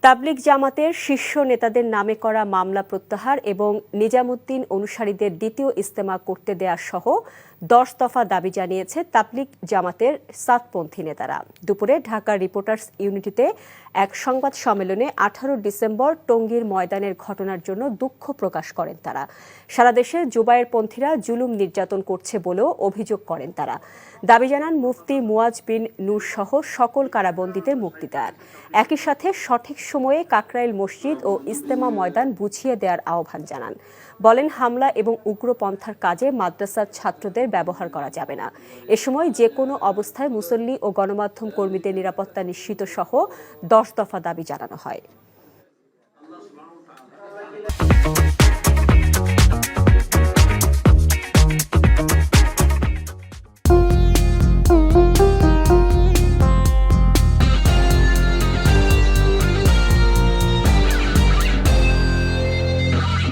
তাবলিগ জামাতের শীর্ষ নেতাদের নামে করা মামলা প্রত্যাহার এবং নিজামুদ্দিন অনুসারীদের দ্বিতীয় ইজতেমা করতে দেয়া সহ 10 দফা দাবি জানিয়েছে তাবলিগ জামাতের সাতপন্থী নেতারা। দুপুরে ঢাকা রিপোর্টার্স ইউনিটিতে এক সংবাদ সম্মেলনে 18 ডিসেম্বর টঙ্গীর ময়দানের ঘটনার জন্য দুঃখ প্রকাশ করেন তারা। সারা দেশে জুবায়েরপন্থীরা জুলুম নির্যাতন করছে বলেও অভিযোগ করেন তারা। দাবি জানান মুফতি মুয়াজ বিন নূর সহ সকল কারাবন্দীদের মুক্তি দেয়ার, একই সাথে সঠিক সময়ে কাকরাইল মসজিদ ও ইজতেমা ময়দান বুঝিয়ে দেওয়ার আহ্বান জানান। বলেন, হামলা এবং উগ্রপন্থার কাজে মাদ্রাসার ছাত্রদের ব্যবহার করা যাবে না। এ সময় যে কোনো অবস্থায় মুসল্লি ও গণমাধ্যম কর্মীদের নিরাপত্তা নিশ্চিত সহ 10 দফা দাবি জানানো হয়।